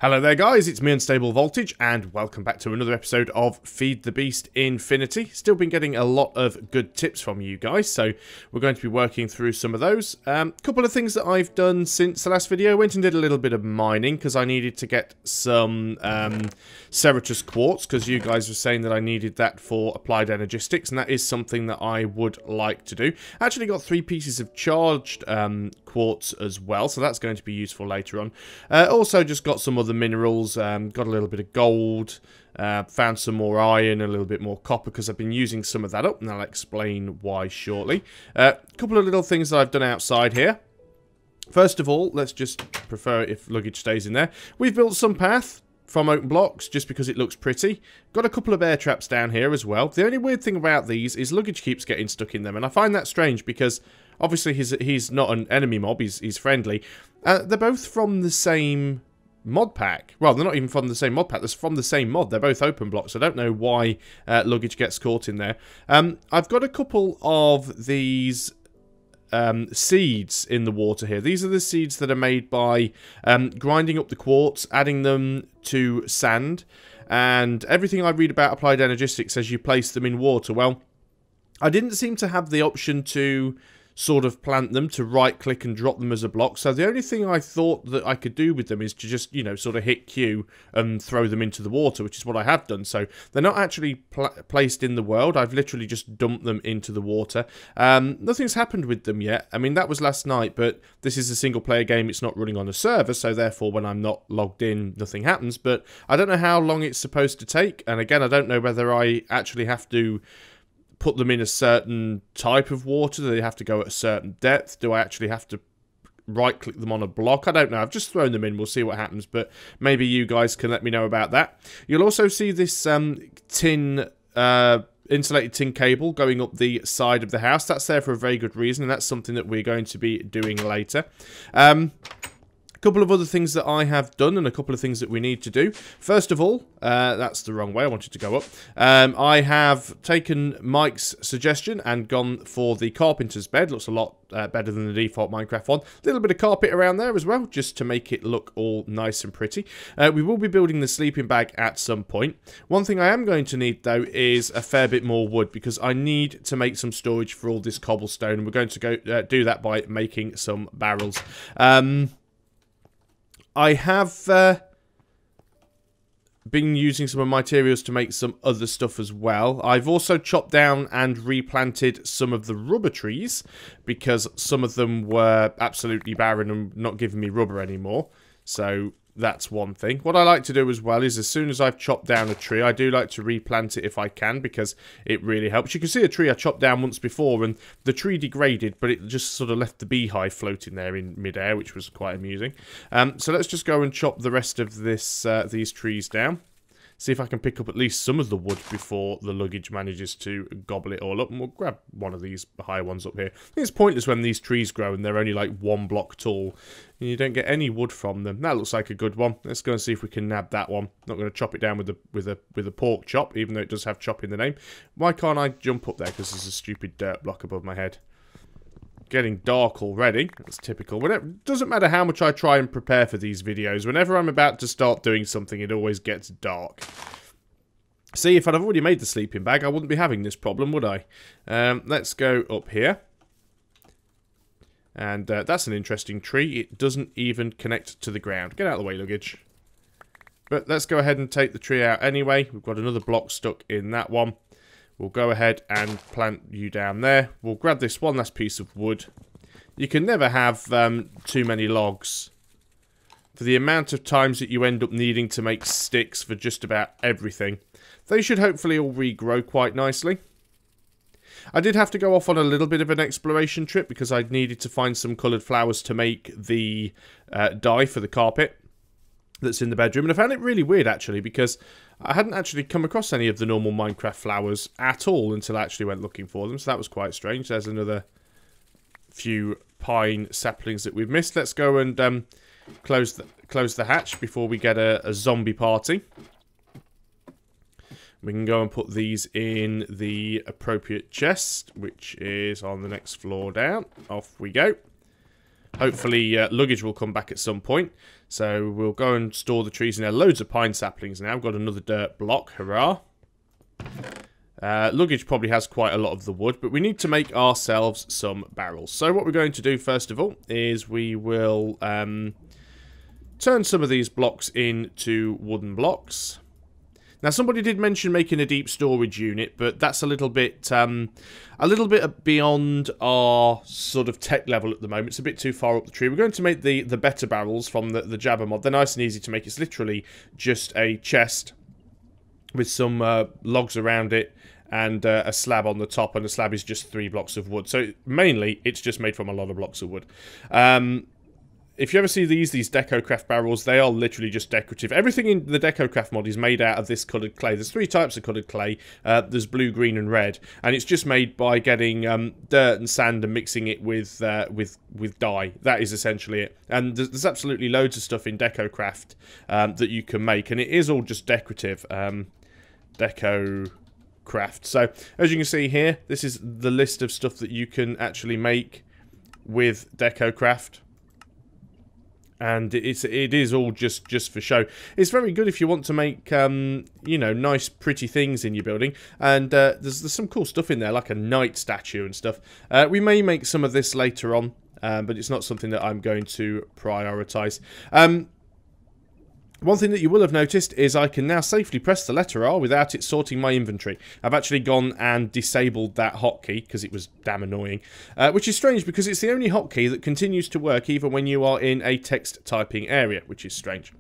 Hello there guys, it's me Unstable Voltage and welcome back to another episode of Feed the Beast Infinity. Still been getting a lot of good tips from you guys, so we're going to be working through some of those. Couple of things that I've done since the last video. Went and did a little bit of mining because I needed to get some Ceratous Quartz, because you guys were saying that I needed that for applied energistics, and that is something that I would like to do. Actually got 3 pieces of charged quartz as well, so that's going to be useful later on. Also just got some other minerals, got a little bit of gold, found some more iron, a little bit more copper, because I've been using some of that up, and I'll explain why shortly. A couple of little things that I've done outside here. First of all, let's just prefer it if luggage stays in there. We've built some path from open blocks just because it looks pretty. Got a couple of air traps down here as well. The only weird thing about these is luggage keeps getting stuck in them, and I find that strange because obviously he's not an enemy mob, he's friendly. They're both from the same mod pack. Well, they're not even from the same mod pack, they're from the same mod. They're both open blocks. I don't know why luggage gets caught in there. I've got a couple of these seeds in the water here. These are the seeds that are made by grinding up the quartz, adding them to sand, and everything I read about applied energistics says you place them in water. Well, I didn't seem to have the option to sort of plant them, to right click and drop them as a block, so the only thing I thought that I could do with them is to just, you know, sort of hit Q and throw them into the water, which is what I have done. So they're not actually placed in the world, I've literally just dumped them into the water. Nothing's happened with them yet. I mean, that was last night, but this is a single player game, it's not running on a server, so therefore when I'm not logged in, nothing happens. But I don't know how long it's supposed to take, and again, I don't know whether I actually have to put them in a certain type of water. Do they have to go at a certain depth? Do I actually have to right click them on a block? I don't know. I've just thrown them in. We'll see what happens, but maybe you guys can let me know about that. You'll also see this insulated tin cable going up the side of the house. That's there for a very good reason, and that's something that we're going to be doing later. A couple of other things that I have done and a couple of things that we need to do. First of all, that's the wrong way, I wanted to go up. I have taken Mike's suggestion and gone for the Carpenters Bed. Looks a lot better than the default Minecraft one. A little bit of carpet around there as well, just to make it look all nice and pretty. We will be building the sleeping bag at some point. One thing I am going to need, though, is a fair bit more wood, because I need to make some storage for all this cobblestone, and we're going to go do that by making some barrels. I have been using some of my materials to make some other stuff as well. I've also chopped down and replanted some of the rubber trees, because some of them were absolutely barren and not giving me rubber anymore. So that's one thing. What I like to do as well is, as soon as I've chopped down a tree, I do like to replant it if I can, because it really helps. You can see a tree I chopped down once before, and the tree degraded, but it just sort of left the beehive floating there in midair, which was quite amusing. So let's just go and chop the rest of this these trees down. See if I can pick up at least some of the wood before the luggage manages to gobble it all up. And we'll grab one of these higher ones up here. I think it's pointless when these trees grow and they're only like 1 block tall, and you don't get any wood from them. That looks like a good one. Let's go and see if we can nab that one. Not going to chop it down with a pork chop, even though it does have chop in the name. Why can't I jump up there? Because there's a stupid dirt block above my head. Getting dark already. That's typical. It doesn't matter how much I try and prepare for these videos. Whenever I'm about to start doing something, it always gets dark. See, if I'd have already made the sleeping bag, I wouldn't be having this problem, would I? Let's go up here. And that's an interesting tree. It doesn't even connect to the ground. Get out of the way, luggage. But let's go ahead and take the tree out anyway. We've got another block stuck in that one. We'll go ahead and plant you down there. We'll grab this one last piece of wood. You can never have too many logs. For the amount of times that you end up needing to make sticks for just about everything, they should hopefully all regrow quite nicely. I did have to go off on a little bit of an exploration trip because I needed to find some coloured flowers to make the dye for the carpet that's in the bedroom. And I found it really weird, actually, because I hadn't actually come across any of the normal Minecraft flowers at all until I actually went looking for them. So that was quite strange. There's another few pine saplings that we've missed. Let's go and close the hatch before we get a zombie party. We can go and put these in the appropriate chest, which is on the next floor down. Off we go. Hopefully luggage will come back at some point. So we'll go and store the trees in there. Loads of pine saplings now. I've got another dirt block. Hurrah. Luggage probably has quite a lot of the wood, but we need to make ourselves some barrels. So what we're going to do first of all is we will turn some of these blocks into wooden blocks. Now somebody did mention making a deep storage unit, but that's a little bit beyond our sort of tech level at the moment. It's a bit too far up the tree. We're going to make the better barrels from the Jabba mod. They're nice and easy to make. It's literally just a chest with some logs around it and a slab on the top, and the slab is just 3 blocks of wood. So mainly it's just made from a lot of blocks of wood. If you ever see these DecoCraft barrels, they are literally just decorative. Everything in the DecoCraft mod is made out of this coloured clay. There's 3 types of coloured clay. There's blue, green and red. And it's just made by getting dirt and sand and mixing it with dye. That is essentially it. And there's absolutely loads of stuff in DecoCraft that you can make. And it is all just decorative. DecoCraft. So, as you can see here, this is the list of stuff that you can actually make with DecoCraft. And it is all just for show. It's very good if you want to make, you know, nice, pretty things in your building. And there's some cool stuff in there, like a knight statue and stuff. We may make some of this later on, but it's not something that I'm going to prioritise. One thing that you will have noticed is I can now safely press the letter R without it sorting my inventory. I've actually gone and disabled that hotkey because it was damn annoying. Which is strange because it's the only hotkey that continues to work even when you are in a text typing area, which is strange.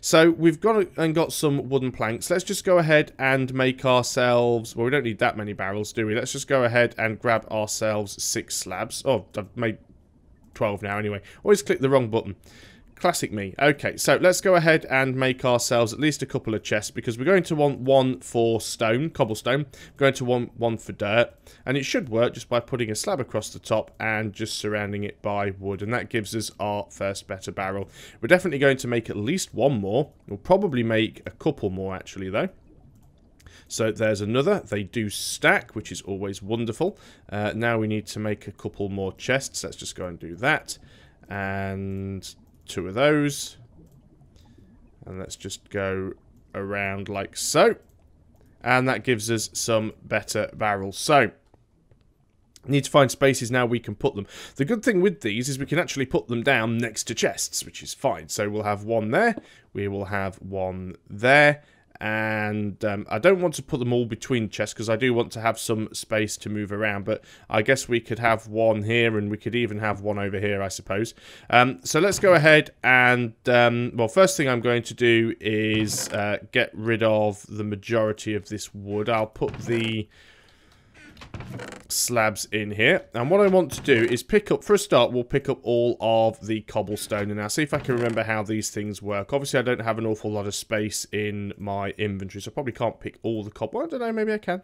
So we've got some wooden planks. Let's just go ahead and make ourselves... Well, we don't need that many barrels, do we? Let's just go ahead and grab ourselves 6 slabs. Oh, I've made 12 now anyway. Always click the wrong button. Classic me. Okay, so let's go ahead and make ourselves at least a couple of chests because we're going to want one for stone, cobblestone. We're going to want one for dirt. And it should work just by putting a slab across the top and just surrounding it by wood. And that gives us our first better barrel. We're definitely going to make at least one more. We'll probably make a couple more actually though. So there's another. They do stack, which is always wonderful. Now we need to make a couple more chests. Let's just go and do that. And... 2 of those, and let's just go around like so, and that gives us some better barrels. So need to find spaces now we can put them. The good thing with these is we can actually put them down next to chests, which is fine. So we'll have one there, we will have one there, and I don't want to put them all between chests because I do want to have some space to move around, but I guess we could have one here and we could even have one over here, I suppose. So let's go ahead and well, first thing I'm going to do is get rid of the majority of this wood. I'll put the slabs in here, and what I want to do is pick up, for a start, we'll pick up all of the cobblestone, and I'll see if I can remember how these things work. Obviously I don't have an awful lot of space in my inventory, so I probably can't pick all the cobble. I don't know, maybe I can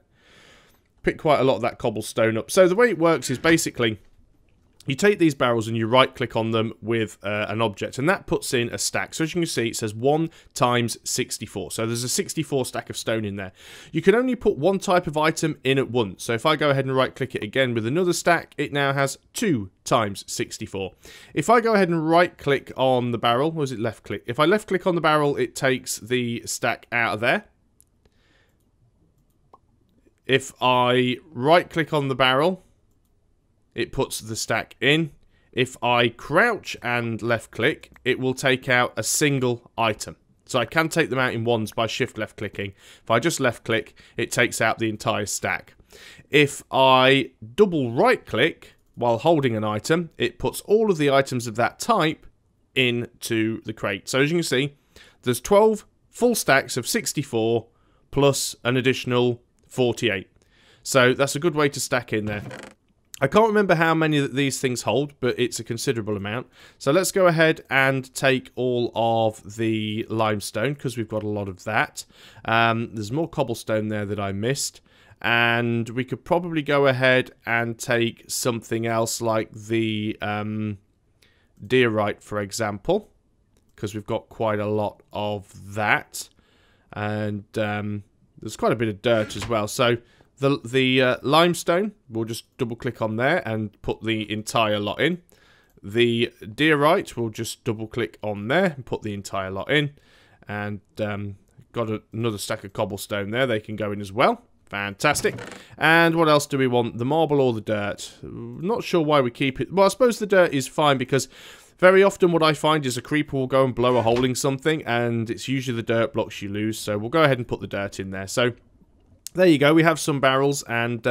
pick quite a lot of that cobblestone up. So the way it works is basically you take these barrels and you right click on them with an object, and that puts in a stack. So as you can see, it says 1 times 64. So there's a 64 stack of stone in there. You can only put one type of item in at once. So if I go ahead and right click it again with another stack, it now has 2 times 64. If I go ahead and right click on the barrel, or is it left click? If I left click on the barrel, it takes the stack out of there. If I right click on the barrel, it puts the stack in. If I crouch and left click, it will take out a single item. So I can take them out in ones by shift left clicking. If I just left click, it takes out the entire stack. If I double right click while holding an item, it puts all of the items of that type into the crate. So as you can see, there's 12 full stacks of 64 plus an additional 48. So that's a good way to stack in there. I can't remember how many that these things hold, but it's a considerable amount. So let's go ahead and take all of the limestone, because we've got a lot of that. There's more cobblestone there that I missed. And we could probably go ahead and take something else like the diorite, for example, because we've got quite a lot of that. And there's quite a bit of dirt as well. So the limestone, we'll just double click on there and put the entire lot in. the diorite, we'll just double click on there and put the entire lot in. And got another stack of cobblestone there, they can go in as well. Fantastic. And what else do we want? The marble or the dirt? Not sure why we keep it. Well, I suppose the dirt is fine because very often what I find is a creeper will go and blow a hole in something, and it's usually the dirt blocks you lose. So we'll go ahead and put the dirt in there. So there you go. We have some barrels, and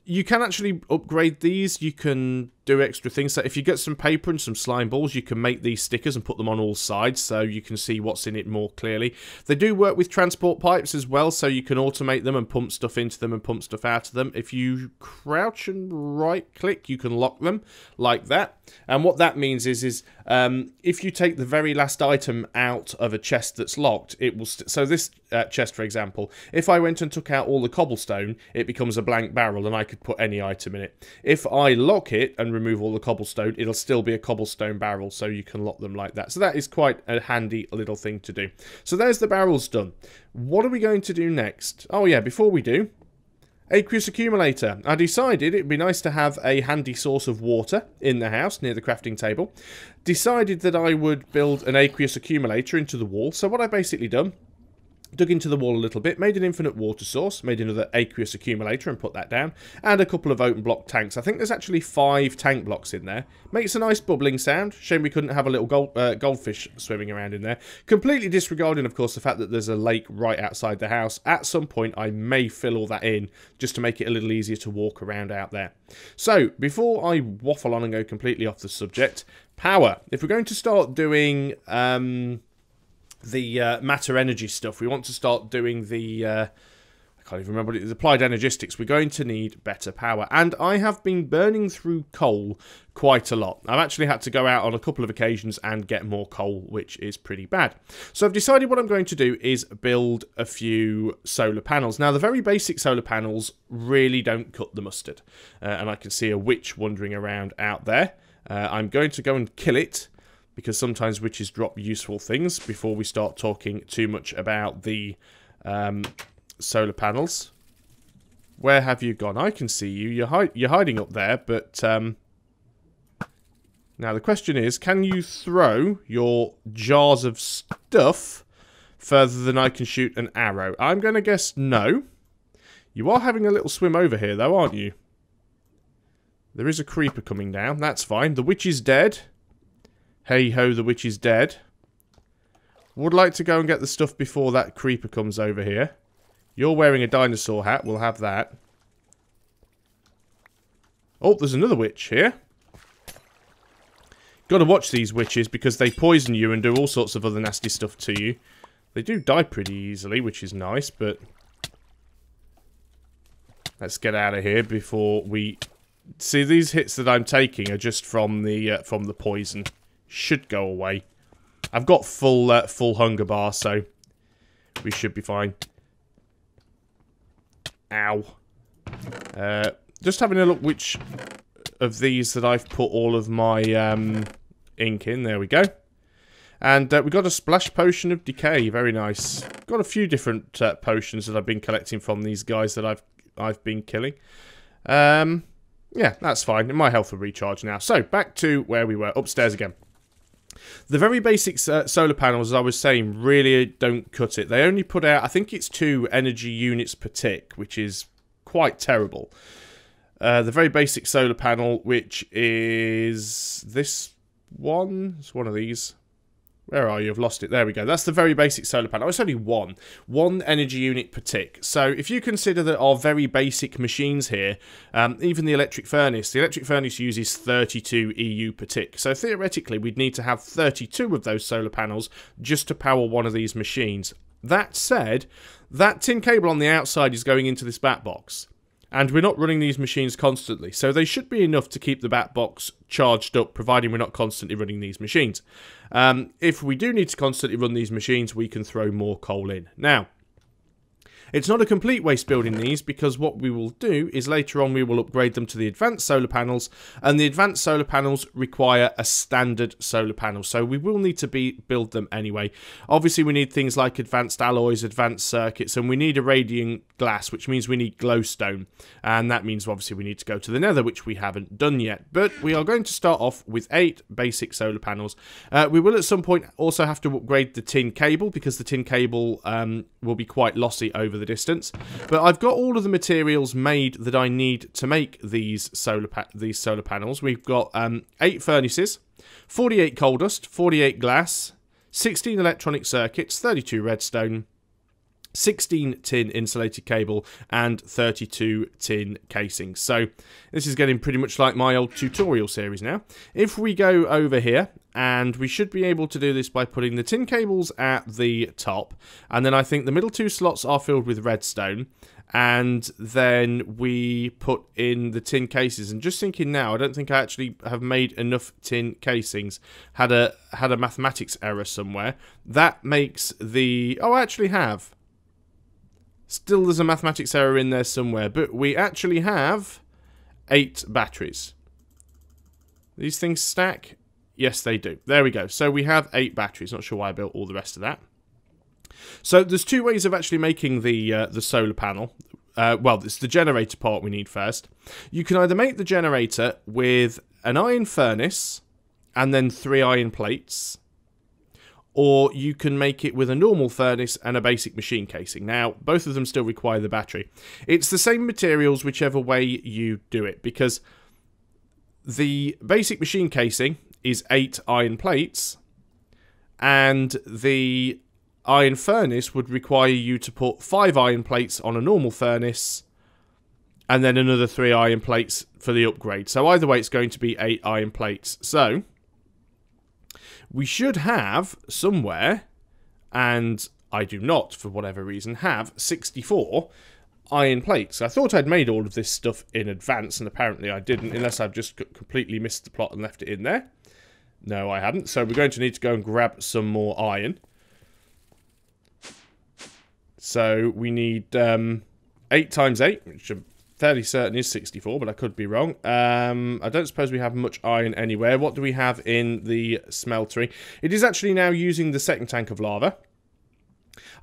you can actually upgrade these. You can do extra things. So if you get some paper and some slime balls, you can make these stickers and put them on all sides so you can see what's in it more clearly. They do work with transport pipes as well, so you can automate them and pump stuff into them and pump stuff out of them. If you crouch and right click, you can lock them like that. And what that means is if you take the very last item out of a chest that's locked, it will... So this chest, for example, if I went and took out all the cobblestone, it becomes a blank barrel and I could put any item in it. If I lock it and remove all the cobblestone, it'll still be a cobblestone barrel, so you can lock them like that. So that is quite a handy little thing to do. So there's the barrels done. What are we going to do next? Oh yeah, before we do, aqueous accumulator. I decided it'd be nice to have a handy source of water in the house near the crafting table. Decided that I would build an aqueous accumulator into the wall. So what I basically done, dug into the wall a little bit, made an infinite water source, made another aqueous accumulator and put that down, and a couple of open block tanks. I think there's actually 5 tank blocks in there. Makes a nice bubbling sound. Shame we couldn't have a little goldfish swimming around in there. Completely disregarding, of course, the fact that there's a lake right outside the house. At some point, I may fill all that in just to make it a little easier to walk around out there. So, before I waffle on and go completely off the subject, power. If we're going to start doing... the matter energy stuff, we want to start doing the I can't even remember what it is, applied energistics. We're going to need better power, and I have been burning through coal quite a lot. I've actually had to go out on a couple of occasions and get more coal, which is pretty bad. So I've decided what I'm going to do is build a few solar panels. Now the very basic solar panels really don't cut the mustard, and I can see a witch wandering around out there. I'm going to go and kill it, because sometimes witches drop useful things, before we start talking too much about the solar panels. Where have you gone? I can see you. You're hiding up there, but... now the question is, can you throw your jars of stuff further than I can shoot an arrow? I'm going to guess no. You are having a little swim over here, though, aren't you? There is a creeper coming down. That's fine. The witch is dead. Hey ho, the witch is dead. Would like to go and get the stuff before that creeper comes over here. You're wearing a dinosaur hat, we'll have that. Oh, there's another witch here. Gotta watch these witches because they poison you and do all sorts of other nasty stuff to you. They do die pretty easily, which is nice, but... let's get out of here before we... See, these hits that I'm taking are just from the poison. Should go away. I've got full hunger bar, so we should be fine. Ow. Just having a look which of these that I've put all of my ink in. There we go. And we got a splash potion of decay. Very nice. Got a few different potions that I've been collecting from these guys that I've been killing. Yeah, that's fine. My health will recharge now. So back to where we were, upstairs again. The very basic solar panels, as I was saying, really don't cut it. They only put out, I think it's 2 energy units per tick, which is quite terrible. The very basic solar panel, which is this one. It's one of these. Where are you? I've lost it. There we go. That's the very basic solar panel. It's only one energy unit per tick. So if you consider that our very basic machines here, even the electric furnace uses 32 EU per tick. So theoretically, we'd need to have 32 of those solar panels just to power one of these machines. That said, that tin cable on the outside is going into this bat box. And we're not running these machines constantly, so they should be enough to keep the bat box charged up, providing we're not constantly running these machines. If we do need to constantly run these machines, we can throw more coal in. Now, It's not a complete waste building these, because what we will do is later on we will upgrade them to the advanced solar panels, and the advanced solar panels require a standard solar panel, so we will need to build them anyway. Obviously we need things like advanced alloys, advanced circuits, and we need irradiant glass, which means we need glowstone, and that means obviously we need to go to the nether, which we haven't done yet. But we are going to start off with 8 basic solar panels. We will at some point also have to upgrade the tin cable, because the tin cable will be quite lossy over the distance. But I've got all of the materials made that I need to make these solar panels. We've got 8 furnaces, 48 coal dust, 48 glass, 16 electronic circuits, 32 redstone, 16 tin insulated cable, and 32 tin casings. So this is getting pretty much like my old tutorial series now. If we go over here, and we should be able to do this by putting the tin cables at the top, and then I think the middle 2 slots are filled with redstone, and then we put in the tin cases. And just thinking now, I don't think I actually have made enough tin casings. Had a mathematics error somewhere. That makes the... oh, I actually have. Still, there's a mathematics error in there somewhere, but we actually have 8 batteries. These things stack? Yes, they do. There we go. So we have 8 batteries. Not sure why I built all the rest of that. So there's 2 ways of actually making the solar panel. Well, it's the generator part we need first. You can either make the generator with an iron furnace and then 3 iron plates, or you can make it with a normal furnace and a basic machine casing. Now, both of them still require the battery. It's the same materials whichever way you do it, because the basic machine casing is 8 iron plates, and the iron furnace would require you to put 5 iron plates on a normal furnace, and then another 3 iron plates for the upgrade. So either way, it's going to be 8 iron plates. So we should have somewhere, and I do not, for whatever reason, have 64 iron plates. I thought I'd made all of this stuff in advance, and apparently I didn't, unless I've just completely missed the plot and left it in there. No, I hadn't. So we're going to need to go and grab some more iron. So we need 8 times 8, which I'm fairly certain is 64, but I could be wrong. I don't suppose we have much iron anywhere. What do we have in the smeltery? It is actually now using the second tank of lava.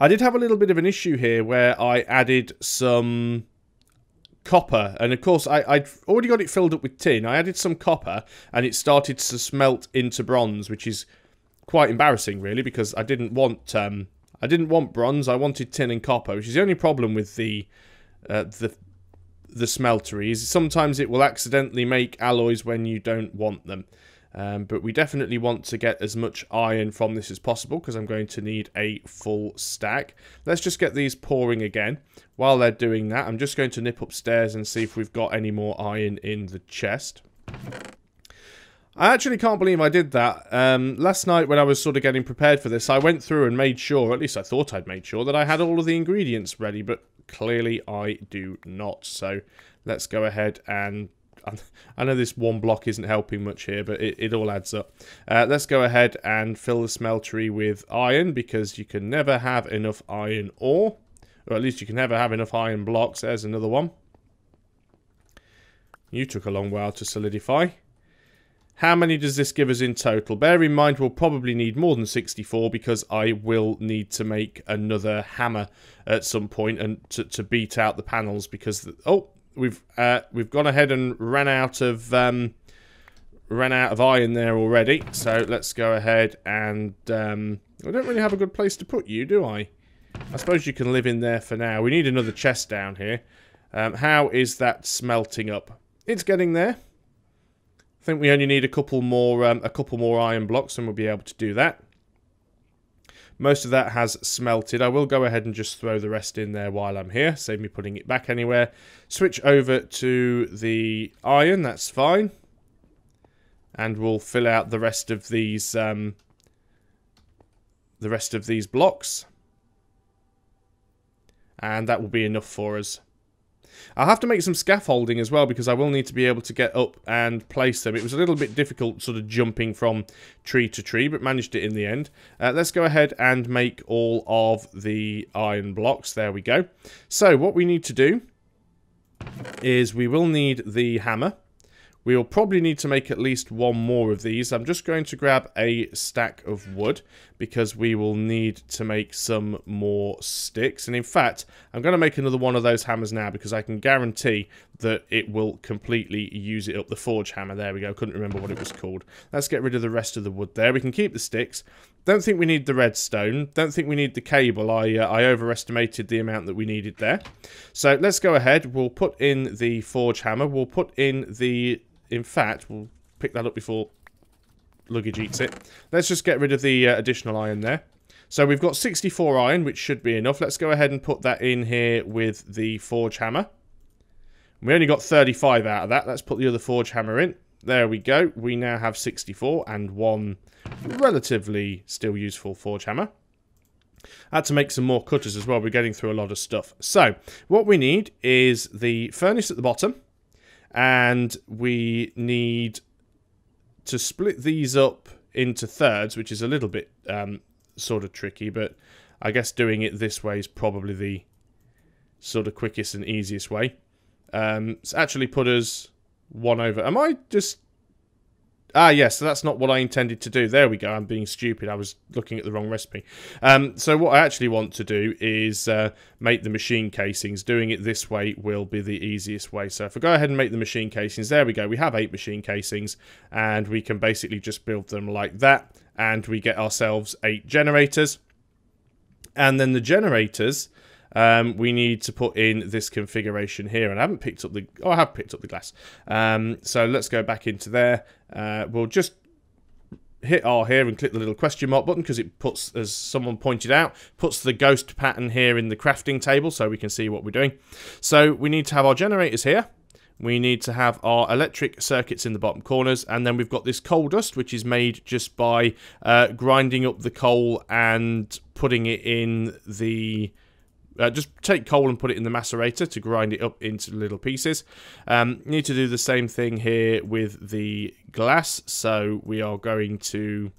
I did have a little bit of an issue here where I added some copper, and of course I'd already got it filled up with tin. I added some copper and it started to smelt into bronze, which is quite embarrassing really, because I didn't want bronze. I wanted tin and copper, which is the only problem with the smeltery, is sometimes it will accidentally make alloys when you don't want them. But we definitely want to get as much iron from this as possible, because I'm going to need a full stack. Let's just get these pouring again. While they're doing that, I'm just going to nip upstairs and see if we've got any more iron in the chest. I actually can't believe I did that. Last night when I was sort of getting prepared for this, I went through and made sure, at least I thought I'd made sure, that I had all of the ingredients ready, but clearly I do not. So let's go ahead and... I know this one block isn't helping much here, but it all adds up. Let's go ahead and fill the smeltery with iron, because you can never have enough iron ore. Or at least you can never have enough iron blocks. There's another one. You took a long while to solidify. How many does this give us in total? Bear in mind we'll probably need more than 64, because I will need to make another hammer at some point and to beat out the panels, because... oh! We've gone ahead and ran out of iron there already. So let's go ahead and I don't really have a good place to put you, do I? I suppose you can live in there for now. We need another chest down here. How is that smelting up? It's getting there. I think we only need a couple more iron blocks, and we'll be able to do that. Most of that has smelted. I will go ahead and just throw the rest in there while I'm here. Save me putting it back anywhere. Switch over to the iron. That's fine. And we'll fill out the rest of these blocks. And that will be enough for us. I'll have to make some scaffolding as well, because I will need to be able to get up and place them. It was a little bit difficult sort of jumping from tree to tree, but managed it in the end. Let's go ahead and make all of the iron blocks. There we go. So what we need to do is we will need the hammer. We will probably need to make at least one more of these. I'm just going to grab a stack of wood because we will need to make some more sticks. And in fact, I'm going to make another one of those hammers now because I can guarantee that it will completely use it up. The forge hammer, there we go. Couldn't remember what it was called. Let's get rid of the rest of the wood there. We can keep the sticks. Don't think we need the redstone. Don't think we need the cable. I overestimated the amount that we needed there. So let's go ahead. We'll put in the forge hammer. We'll put in the... In fact, we'll pick that up before luggage eats it. Let's just get rid of the additional iron there. So we've got 64 iron, which should be enough. Let's go ahead and put that in here with the forge hammer. We only got 35 out of that. Let's put the other forge hammer in. There we go. We now have 64 and one relatively still useful forge hammer. I had to make some more cutters as well. We're getting through a lot of stuff. So what we need is the furnace at the bottom. And we need to split these up into thirds, which is a little bit sort of tricky, but I guess doing it this way is probably the sort of quickest and easiest way. It's actually put us one over. Am I just... Ah, yes, so that's not what I intended to do. There we go, I'm being stupid. I was looking at the wrong recipe. So what I actually want to do is make the machine casings. Doing it this way will be the easiest way. So if I go ahead and make the machine casings, there we go. We have 8 machine casings, and we can basically just build them like that. And we get ourselves 8 generators. And then the generators... we need to put in this configuration here, and I haven't picked up the... Oh, I have picked up the glass. So let's go back into there. We'll just hit R here and click the little question mark button because it puts, as someone pointed out, puts the ghost pattern here in the crafting table so we can see what we're doing. So we need to have our generators here. We need to have our electric circuits in the bottom corners, and then we've got this coal dust, which is made just by grinding up the coal and putting it in the... just take coal and put it in the macerator to grind it up into little pieces. Need to do the same thing here with the glass. So we are going to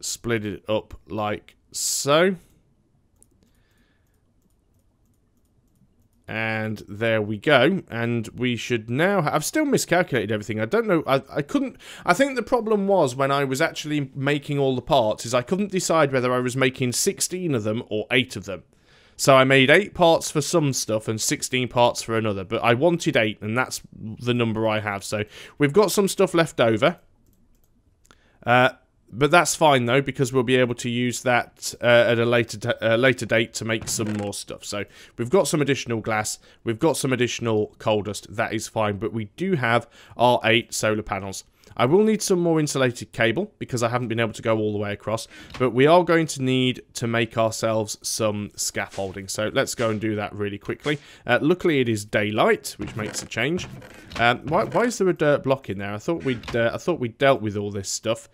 split it up like so. And there we go. And we should now... I've still miscalculated everything. I don't know. I couldn't... I think the problem was when I was actually making all the parts is I couldn't decide whether I was making 16 of them or 8 of them. So I made 8 parts for some stuff and 16 parts for another. But I wanted 8, and that's the number I have. So we've got some stuff left over. But that's fine, though, because we'll be able to use that at a later date to make some more stuff. So we've got some additional glass. We've got some additional coal dust. That is fine. But we do have our 8 solar panels. I will need some more insulated cable because I haven't been able to go all the way across. But we are going to need to make ourselves some scaffolding. So let's go and do that really quickly. Luckily, it is daylight, which makes a change. Why is there a dirt block in there? I thought we'd dealt with all this stuff.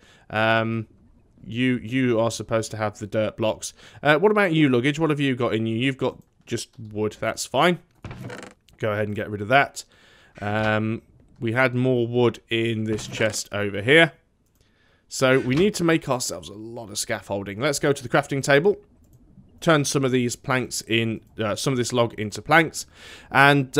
You are supposed to have the dirt blocks. What about you, luggage? What have you got in you? You've got just wood. That's fine. Go ahead and get rid of that. We had more wood in this chest over here. So we need to make ourselves a lot of scaffolding. Let's go to the crafting table. Turn some of these planks in, some of this log into planks. And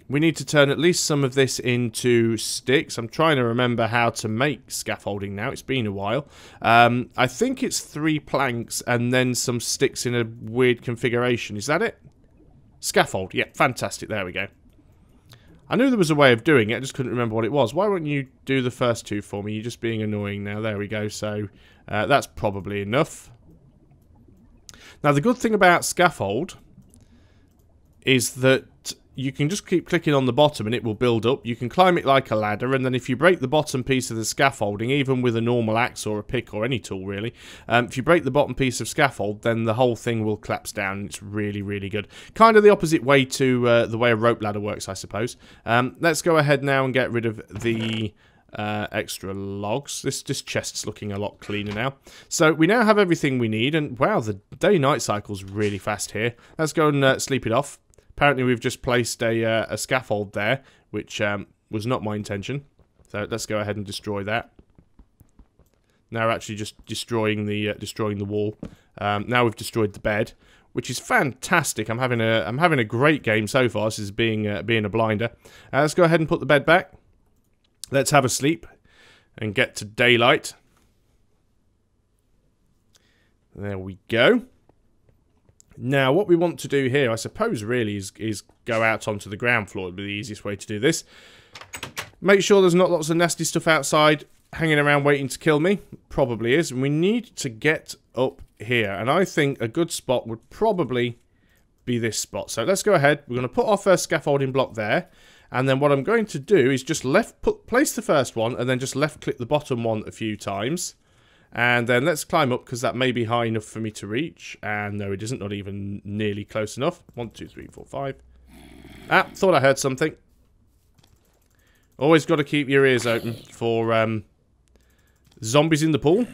we need to turn at least some of this into sticks. I'm trying to remember how to make scaffolding now. It's been a while. I think it's 3 planks and then some sticks in a weird configuration. Is that it? Scaffold. Yeah, fantastic. There we go. I knew there was a way of doing it, I just couldn't remember what it was. Why won't you do the first 2 for me? You're just being annoying now. There we go. So that's probably enough. Now, the good thing about scaffold is that you can just keep clicking on the bottom and it will build up. You can climb it like a ladder, and then if you break the bottom piece of the scaffolding, even with a normal axe or a pick or any tool really, if you break the bottom piece of scaffold, then the whole thing will collapse down. It's really, really good. Kind of the opposite way to the way a rope ladder works, I suppose. Let's go ahead now and get rid of the extra logs. This chest's looking a lot cleaner now. So we now have everything we need, and wow, the day-night cycle's really fast here. Let's go and sleep it off. Apparently we've just placed a scaffold there, which was not my intention. So let's go ahead and destroy that. Now we're actually just destroying the wall. Now we've destroyed the bed, which is fantastic. I'm having a great game so far. This is being a blinder. Let's go ahead and put the bed back. Let's have a sleep and get to daylight. There we go. Now, what we want to do here, I suppose, really, is go out onto the ground floor. It would be the easiest way to do this. Make sure there's not lots of nasty stuff outside hanging around waiting to kill me. Probably is. And we need to get up here. And I think a good spot would probably be this spot. So let's go ahead. We're going to put our first scaffolding block there. And then what I'm going to do is just place the first one and then just left click the bottom one a few times. And then let's climb up because that may be high enough for me to reach. And no, it isn't, not even nearly close enough. 1, 2, 3, 4, 5. Ah, thought I heard something. Always got to keep your ears open for zombies in the pool.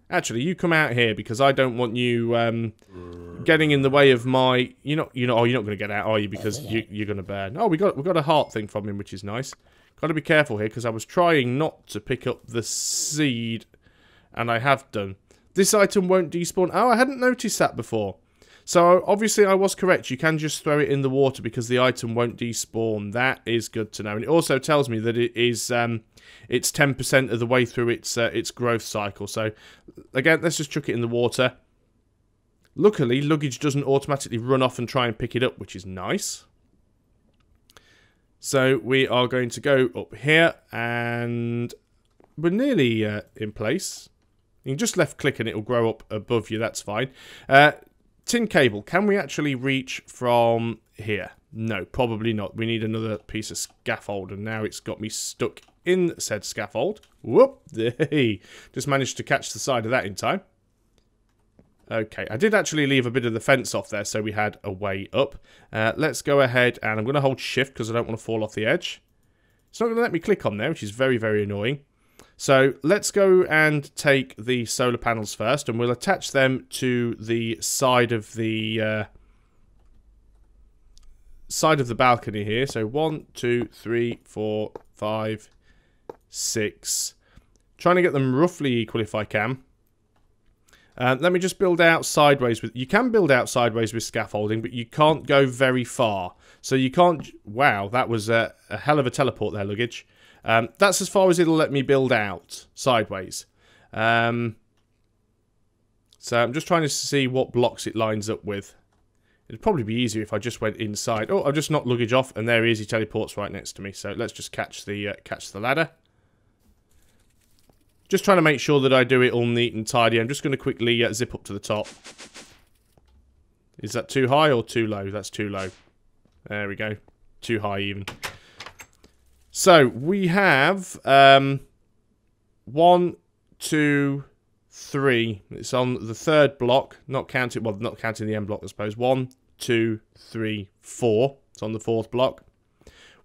Actually, you come out here because I don't want you getting in the way of my. Oh, you're not going to get out, are you? Because you're going to burn. Oh, we got a heart thing from him, which is nice. Got to be careful here because I was trying not to pick up the seed, and I have done. This item won't despawn. Oh, I hadn't noticed that before. So obviously I was correct. You can just throw it in the water because the item won't despawn. That is good to know. And it also tells me that it is it's 10% of the way through its growth cycle. So again, let's just chuck it in the water. Luckily, luggage doesn't automatically run off and try and pick it up, which is nice. So we are going to go up here, and we're nearly in place. You can just left click and it will grow up above you. That's fine. Tin cable. Can we actually reach from here? No, probably not. We need another piece of scaffold, and now it's got me stuck in said scaffold. Whoop! Just managed to catch the side of that in time. Okay, I did actually leave a bit of the fence off there, so we had a way up. Let's go ahead, and I'm going to hold shift because I don't want to fall off the edge. It's not going to let me click on there, which is very, very annoying. So let's go and take the solar panels first, and we'll attach them to the side of the balcony here. So 1, 2, 3, 4, 5, 6. Trying to get them roughly equal if I can. Let me just build out sideways with. You can build out sideways with scaffolding, but you can't go very far. So you can't. Wow, that was a hell of a teleport there, luggage. That's as far as it'll let me build out sideways. So I'm just trying to see what blocks it lines up with. It'd probably be easier if I just went inside. Oh, I've just knocked luggage off, and there he is. He teleports right next to me. So let's just catch the ladder. Just trying to make sure that I do it all neat and tidy. I'm just going to quickly zip up to the top. Is that too high or too low? That's too low. There we go. Too high even. So we have 1, 2, 3. It's on the third block, not counting the end block, I suppose. 1, 2, 3, 4. It's on the fourth block.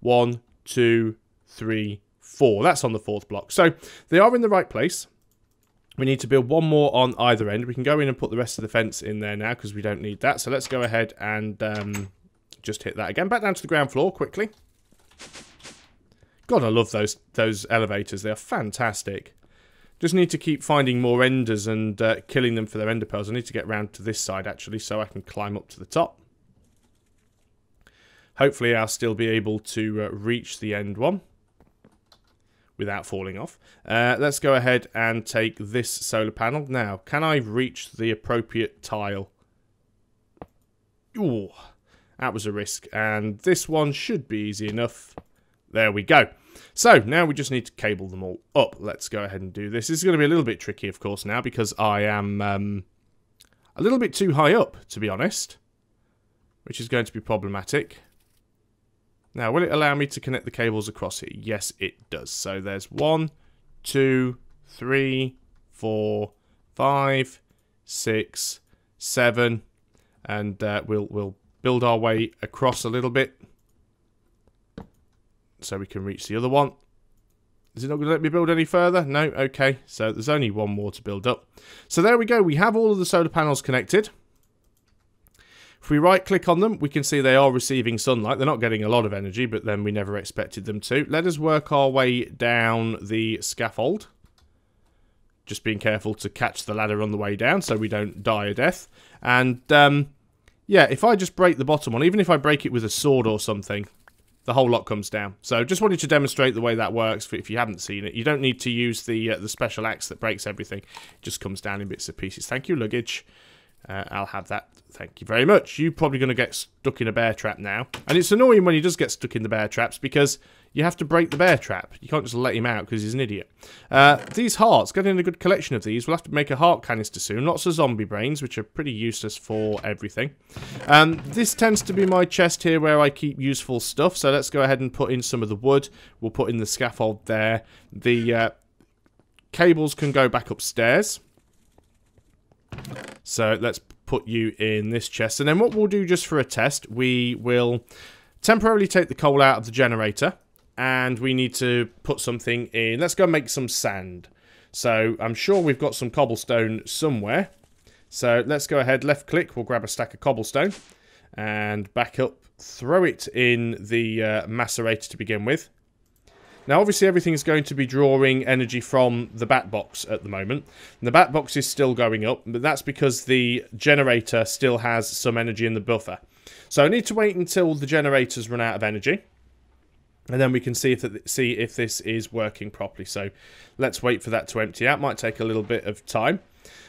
1, 2, 3, 4. That's on the fourth block. So they are in the right place. We need to build one more on either end. We can go in and put the rest of the fence in there now because we don't need that. So let's go ahead and just hit that again. Back down to the ground floor quickly. God, I love those elevators. They are fantastic. Just need to keep finding more enders and killing them for their ender pearls. I need to get round to this side, actually, so I can climb up to the top. Hopefully, I'll still be able to reach the end one without falling off. Let's go ahead and take this solar panel. Now, can I reach the appropriate tile? Ooh, that was a risk. And this one should be easy enough. There we go. So, now we just need to cable them all up. Let's go ahead and do this. This is going to be a little bit tricky, of course, now, because I am a little bit too high up, to be honest, which is going to be problematic. Now, will it allow me to connect the cables across here? Yes, it does. So, there's 1, 2, 3, 4, 5, 6, 7, and we'll build our way across a little bit, so we can reach the other one. Is it not going to let me build any further? No? Okay. So there's only one more to build up. So there we go. We have all of the solar panels connected. If we right click on them, we can see they are receiving sunlight. They're not getting a lot of energy, but then we never expected them to. Let us work our way down the scaffold. Just being careful to catch the ladder on the way down so we don't die a death. And, yeah, if I just break the bottom one, even if I break it with a sword or something, the whole lot comes down. So just wanted to demonstrate the way that works if you haven't seen it. You don't need to use the special axe that breaks everything. It just comes down in bits and pieces. Thank you, luggage. I'll have that. Thank you very much. You're probably going to get stuck in a bear trap now. And it's annoying when he does get stuck in the bear traps because you have to break the bear trap. You can't just let him out because he's an idiot. These hearts, getting a good collection of these. We'll have to make a heart canister soon. Lots of zombie brains, which are pretty useless for everything. This tends to be my chest here where I keep useful stuff. So let's go ahead and put in some of the wood. We'll put in the scaffold there. The cables can go back upstairs. So let's put you in this chest. And then what we'll do just for a test, we will temporarily take the coal out of the generator. And we need to put something in. Let's go make some sand. So I'm sure we've got some cobblestone somewhere. So let's go ahead, left click, we'll grab a stack of cobblestone. And back up, throw it in the macerator to begin with. Now, obviously, everything's going to be drawing energy from the bat box at the moment. And the bat box is still going up, but that's because the generator still has some energy in the buffer. So I need to wait until the generators run out of energy. And then we can see if this is working properly. So let's wait for that to empty out. Might take a little bit of time.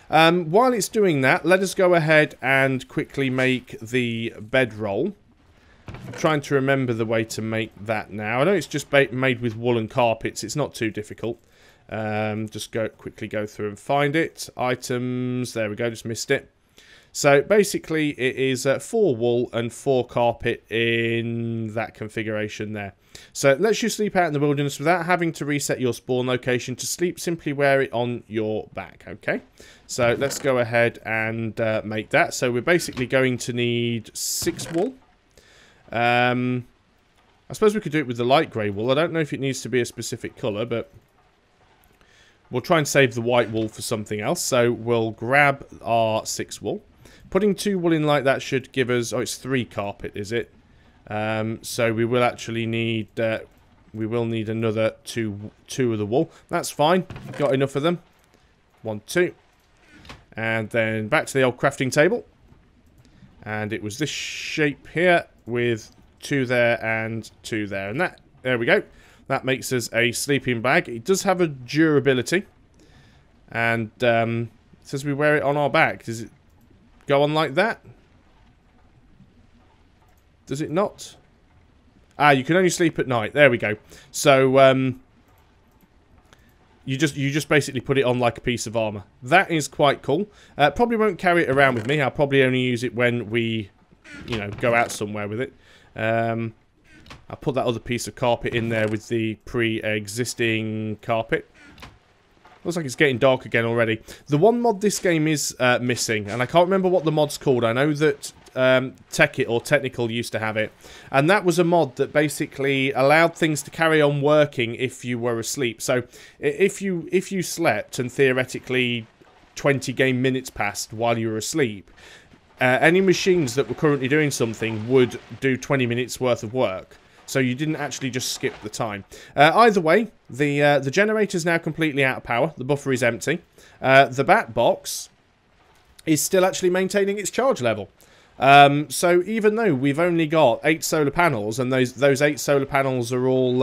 While it's doing that, let us go ahead and quickly make the bedroll. I'm trying to remember the way to make that now. I know it's just made with woolen carpets. It's not too difficult. Just quickly go through and find it. Items. There we go. Just missed it. So basically it is 4 wool and 4 carpet in that configuration there. So it lets you sleep out in the wilderness without having to reset your spawn location. To sleep, simply wear it on your back, okay? So let's go ahead and make that. So we're basically going to need 6 wool. I suppose we could do it with the light grey wool. I don't know if it needs to be a specific colour, but we'll try and save the white wool for something else. So we'll grab our 6 wool. Putting 2 wool in like that should give us... Oh, it's 3 carpet, is it? So we will actually need... we will need another two of the wool. That's fine. Got enough of them. 1, 2. And then back to the old crafting table. And it was this shape here with 2 there and 2 there. And that... There we go. That makes us a sleeping bag. It does have a durability. And it says we wear it on our back. Does it go on like that? Does it not? Ah, you can only sleep at night. There we go. So you just basically put it on like a piece of armor. That is quite cool. Probably won't carry it around with me. I'll probably only use it when we, you know, go out somewhere with it. I'll put that other piece of carpet in there with the pre-existing carpet. Looks like it's getting dark again already. The one mod this game is missing, and I can't remember what the mod's called. I know that Tech-It or Technical used to have it, and that was a mod that basically allowed things to carry on working if you were asleep. So if you slept and theoretically 20 game minutes passed while you were asleep, any machines that were currently doing something would do 20 minutes worth of work. So you didn't actually just skip the time. Either way, the generator is now completely out of power. The buffer is empty. The bat box is still actually maintaining its charge level. So even though we've only got 8 solar panels, and those 8 solar panels are all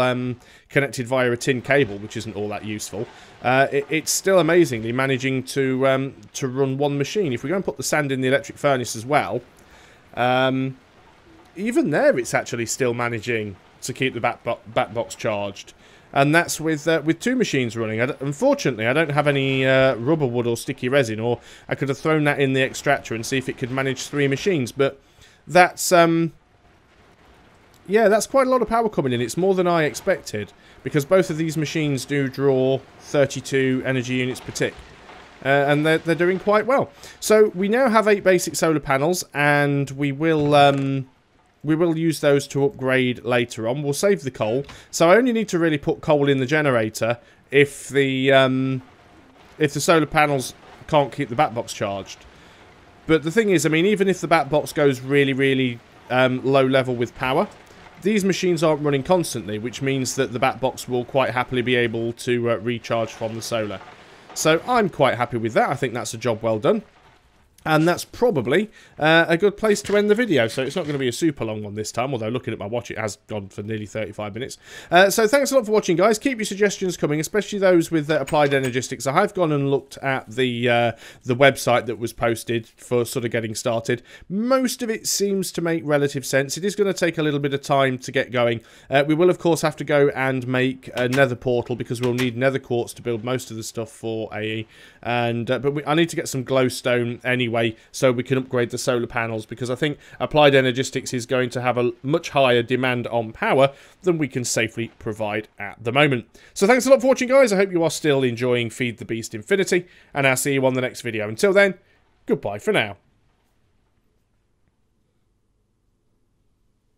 connected via a tin cable, which isn't all that useful, it's still amazingly managing to run one machine. If we go and put the sand in the electric furnace as well, even there it's actually still managing to keep the bat box charged. And that's with 2 machines running. Unfortunately, I don't have any rubber wood or sticky resin, or I could have thrown that in the extractor and see if it could manage 3 machines. But that's, yeah, that's quite a lot of power coming in. It's more than I expected, because both of these machines do draw 32 energy units per tick. And they're doing quite well. So we now have 8 basic solar panels, and we will use those to upgrade later on. We'll save the coal. So I only need to really put coal in the generator if the solar panels can't keep the bat box charged. But the thing is, I mean, even if the bat box goes really, really low level with power, these machines aren't running constantly, which means that the bat box will quite happily be able to recharge from the solar. So I'm quite happy with that. I think that's a job well done. And that's probably a good place to end the video. So it's not going to be a super long one this time, although looking at my watch, it has gone for nearly 35 minutes. So thanks a lot for watching, guys. Keep your suggestions coming, especially those with Applied Energistics. I have gone and looked at the website that was posted for sort of getting started. Most of it seems to make relative sense. It is going to take a little bit of time to get going. We will, of course, have to go and make a nether portal because we'll need nether quartz to build most of the stuff for AE. And but I need to get some glowstone anyway, so we can upgrade the solar panels, because I think Applied Energistics is going to have a much higher demand on power than we can safely provide at the moment. So thanks a lot for watching, guys. I hope you are still enjoying Feed the Beast Infinity, and I'll see you on the next video. Until then, goodbye for now.